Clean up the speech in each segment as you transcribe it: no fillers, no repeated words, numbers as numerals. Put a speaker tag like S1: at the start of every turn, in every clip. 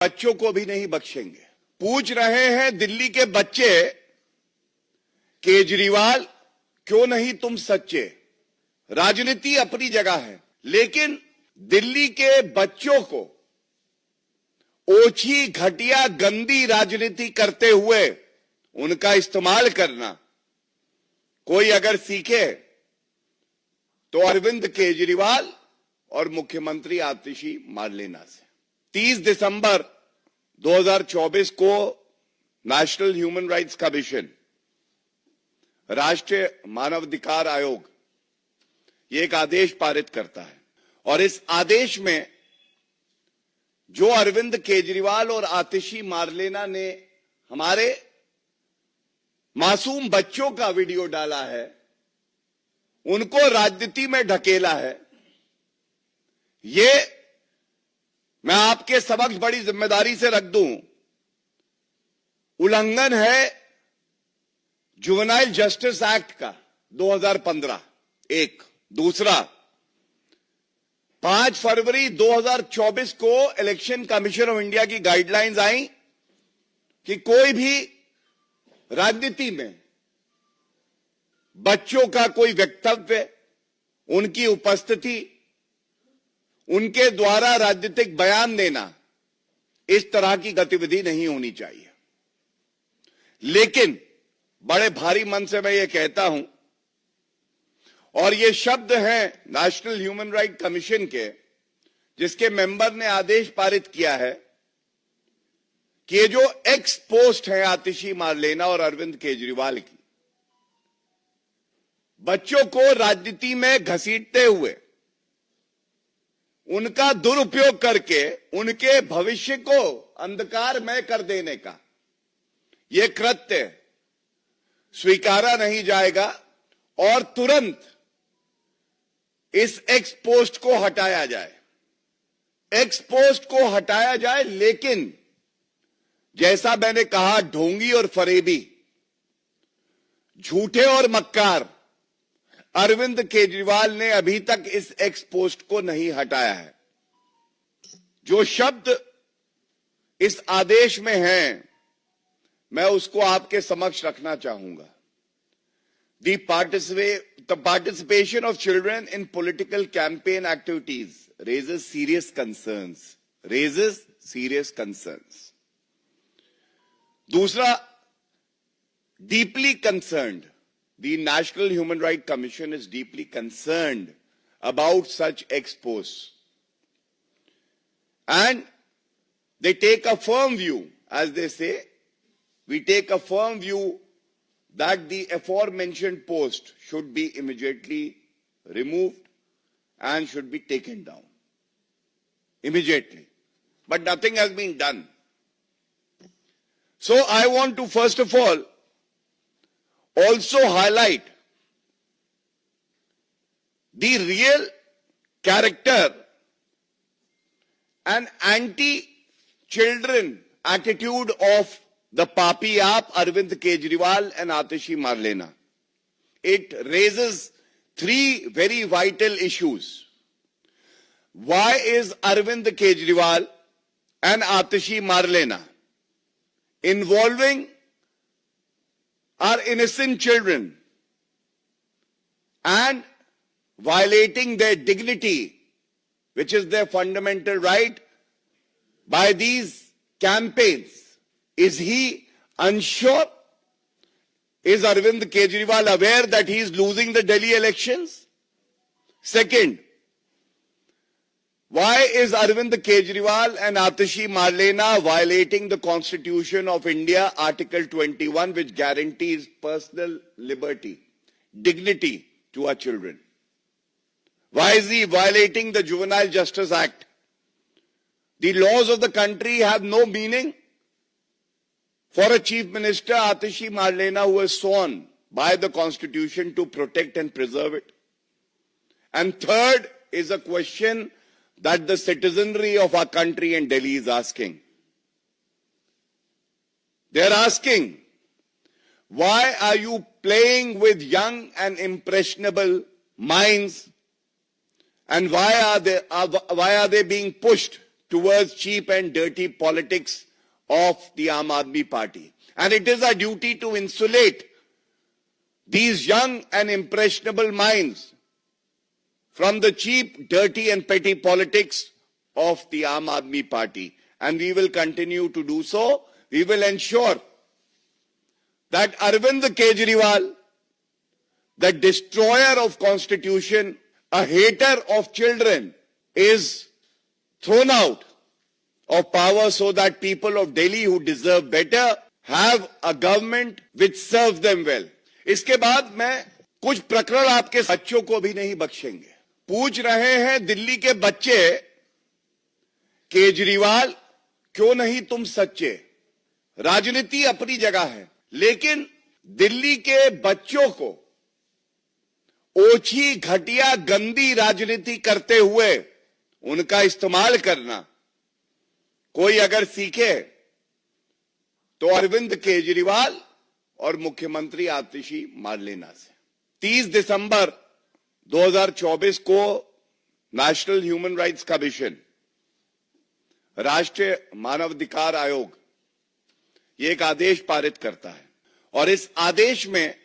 S1: बच्चों को भी नहीं बख्शेंगे। पूछ रहे हैं दिल्ली के बच्चे, केजरीवाल क्यों नहीं तुम सच्चे। राजनीति अपनी जगह है, लेकिन दिल्ली के बच्चों को ओछी, घटिया, गंदी राजनीति करते हुए उनका इस्तेमाल करना कोई अगर सीखे तो अरविंद केजरीवाल और मुख्यमंत्री आतिशी मारलेना से। 30 दिसंबर 2024 को नेशनल ह्यूमन राइट्स कमीशन, राष्ट्रीय मानवाधिकार आयोग, ये एक आदेश पारित करता है और इस आदेश में जो अरविंद केजरीवाल और आतिशी मारलेना ने हमारे मासूम बच्चों का वीडियो डाला है, उनको राजनीति में ढकेला है, ये मैं आपके समक्ष बड़ी जिम्मेदारी से रख दूं, उल्लंघन है जुवेनाइल जस्टिस एक्ट का 2015। एक दूसरा, 5 फरवरी 2024 को इलेक्शन कमीशन ऑफ इंडिया की गाइडलाइंस आई कि कोई भी राजनीति में बच्चों का कोई वक्तव्य, उनकी उपस्थिति, उनके द्वारा राजनीतिक बयान देना, इस तरह की गतिविधि नहीं होनी चाहिए। लेकिन बड़े भारी मन से मैं ये कहता हूं, और ये शब्द हैं नेशनल ह्यूमन राइट कमीशन के, जिसके मेंबर ने आदेश पारित किया है कि ये जो एक्स पोस्ट है आतिशी मारलेना और अरविंद केजरीवाल की, बच्चों को राजनीति में घसीटते हुए उनका दुरुपयोग करके उनके भविष्य को अंधकारमय कर देने का यह कृत्य स्वीकारा नहीं जाएगा और तुरंत इस एक्स पोस्ट को हटाया जाए। एक्स पोस्ट को हटाया जाए, लेकिन जैसा मैंने कहा, ढोंगी और फरेबी, झूठे और मक्कार अरविंद केजरीवाल ने अभी तक इस एक्स पोस्ट को नहीं हटाया है। जो शब्द इस आदेश में हैं, मैं उसको आपके समक्ष रखना चाहूंगा। The participation of children in political campaign activities raises serious concerns. Raises serious concerns. दूसरा, deeply concerned. The National Human Rights Commission is deeply concerned about such expos. And they take a firm view, as they say, we take a firm view that the aforementioned post should be immediately removed and should be taken down. Immediately. But nothing has been done. So I want to first of all also highlight the real character and anti-children attitude of the Papi Aap, Arvind Kejriwal and Atishi Marlena. It raises 3 very vital issues. Why is Arvind Kejriwal and Atishi Marlena involving our innocent children and violating their dignity, which is their fundamental right, by these campaigns? Is he unsure? Is Arvind Kejriwal aware that he is losing the Delhi elections? Second, why is Arvind Kejriwal and Atishi Marlena violating the Constitution of India, Article 21, which guarantees personal liberty, dignity to our children? Why is he violating the Juvenile Justice Act? The laws of the country have no meaning for a Chief Minister, Atishi Marlena, who was sworn by the Constitution to protect and preserve it. And third is a question that the citizenry of our country and Delhi is asking. They're asking, why are you playing with young and impressionable minds, and why are they being pushed towards cheap and dirty politics of the Aam Aadmi Party. And it is our duty to insulate these young and impressionable minds from the cheap, dirty and petty politics of the Aam Aadmi Party. And we will continue to do so. We will ensure that Arvind Kejriwal, the destroyer of Constitution, a hater of children, is thrown out of power so that people of Delhi who deserve better have a government which serves them well. इसके बाद मैं कुछ प्रकरण आपके बच्चों को भी नहीं बख्शेंगे। पूछ रहे हैं दिल्ली के बच्चे, केजरीवाल क्यों नहीं तुम सच्चे? राजनीति अपनी जगह है, लेकिन दिल्ली के बच्चों को ओछी, घटिया, गंदी राजनीति करते हुए उनका इस्तेमाल करना कोई अगर सीखे तो अरविंद केजरीवाल और मुख्यमंत्री आतिशी मार्लेना से। 30 दिसंबर 2024 को नेशनल ह्यूमन राइट्स कमीशन, राष्ट्रीय मानवाधिकार आयोग, ये एक आदेश पारित करता है और इस आदेश में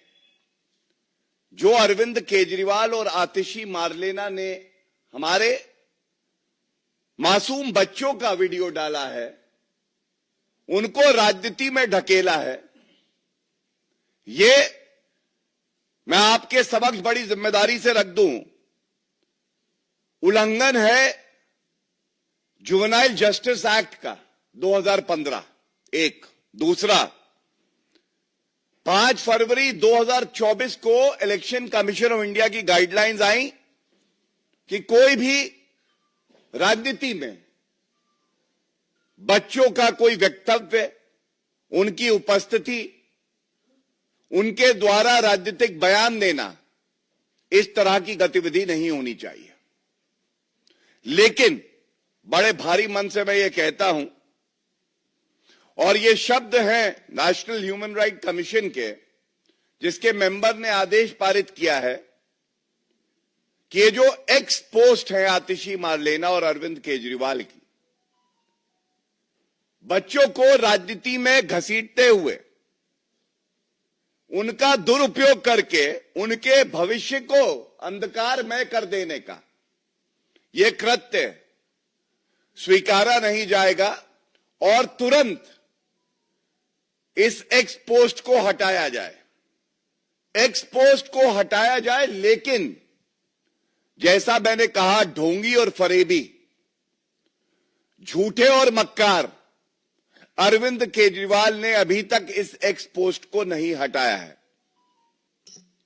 S1: जो अरविंद केजरीवाल और आतिशी मार्लेना ने हमारे मासूम बच्चों का वीडियो डाला है, उनको राजनीति में ढकेला है, ये मैं आपके समक्ष बड़ी जिम्मेदारी से रख दूं, उल्लंघन है जुवेनाइल जस्टिस एक्ट का 2015। एक दूसरा, 5 फरवरी 2024 को इलेक्शन कमीशन ऑफ इंडिया की गाइडलाइंस आई कि कोई भी राजनीति में बच्चों का कोई वक्तव्य, उनकी उपस्थिति, उनके द्वारा राजनीतिक बयान देना, इस तरह की गतिविधि नहीं होनी चाहिए। लेकिन बड़े भारी मन से मैं ये कहता हूं, और ये शब्द हैं नेशनल ह्यूमन राइट कमीशन के, जिसके मेंबर ने आदेश पारित किया है कि ये जो एक्स पोस्ट है आतिशी मार्लेना और अरविंद केजरीवाल की, बच्चों को राजनीति में घसीटते हुए उनका दुरुपयोग करके उनके भविष्य को अंधकारमय कर देने का यह कृत्य स्वीकारा नहीं जाएगा और तुरंत इस एक्स पोस्ट को हटाया जाए। एक्स पोस्ट को हटाया जाए, लेकिन जैसा मैंने कहा, ढोंगी और फरेबी, झूठे और मक्कार अरविंद केजरीवाल ने अभी तक इस एक्स पोस्ट को नहीं हटाया है।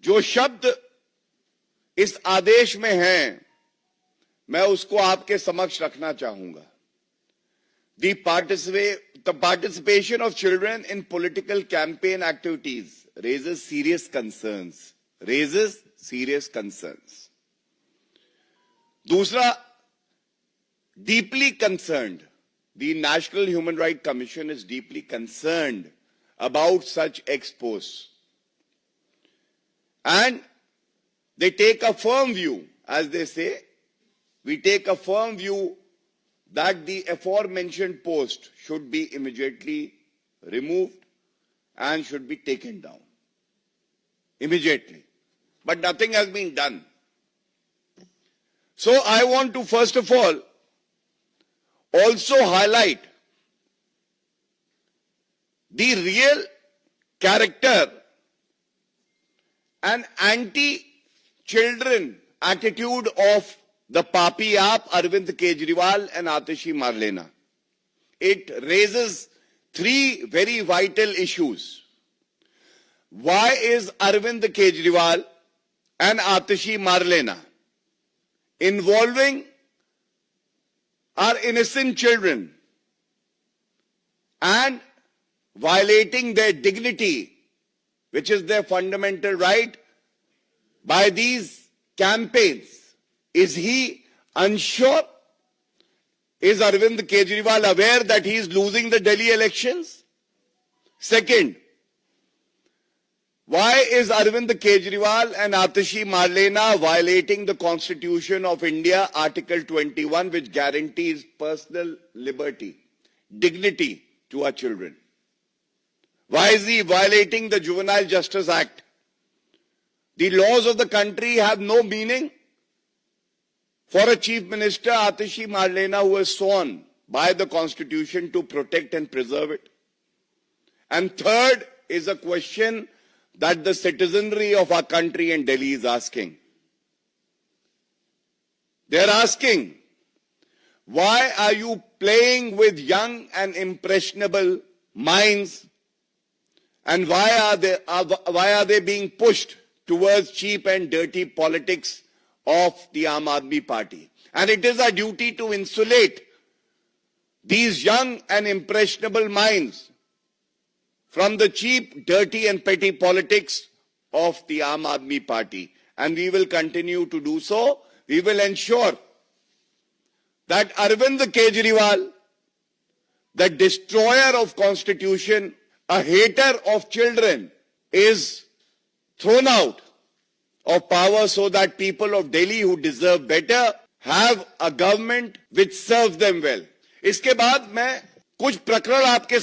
S1: जो शब्द इस आदेश में हैं, मैं उसको आपके समक्ष रखना चाहूंगा। The participation of children in political campaign activities raises serious concerns. दूसरा, deeply concerned. The National Human Rights Commission is deeply concerned about such ex posts. And they take a firm view, as they say, we take a firm view that the aforementioned post should be immediately removed and should be taken down. Immediately. But nothing has been done. So I want to first of all also highlight the real character and anti-children attitude of the Papi Aap, Arvind Kejriwal and Atishi Marlena. It raises 3 very vital issues. Why is Arvind Kejriwal and Atishi Marlena involving our innocent children and violating their dignity, which is their fundamental right, by these campaigns? Is he unsure? Is Arvind Kejriwal aware that he is losing the Delhi elections? Second, Why is Arvind Kejriwal and Atashi Marlena violating the Constitution of India, Article 21, which guarantees personal liberty, dignity to our children? Why is he violating the Juvenile Justice Act? The laws of the country have no meaning for a Chief Minister, Atashi Marlena, who has sworn by the Constitution to protect and preserve it. And third is a question that the citizenry of our country and Delhi is asking. They're asking, why are you playing with young and impressionable minds, and why are they being pushed towards cheap and dirty politics of the Aam Aadmi Party? And it is our duty to insulate these young and impressionable minds from the cheap, dirty and petty politics of the Aam Aadmi Party. And we will continue to do so. We will ensure that Arvind Kejriwal, the destroyer of Constitution, a hater of children, is thrown out of power so that people of Delhi who deserve better have a government which serves them well. इसके बाद मैं कुछ प्रकरण आपके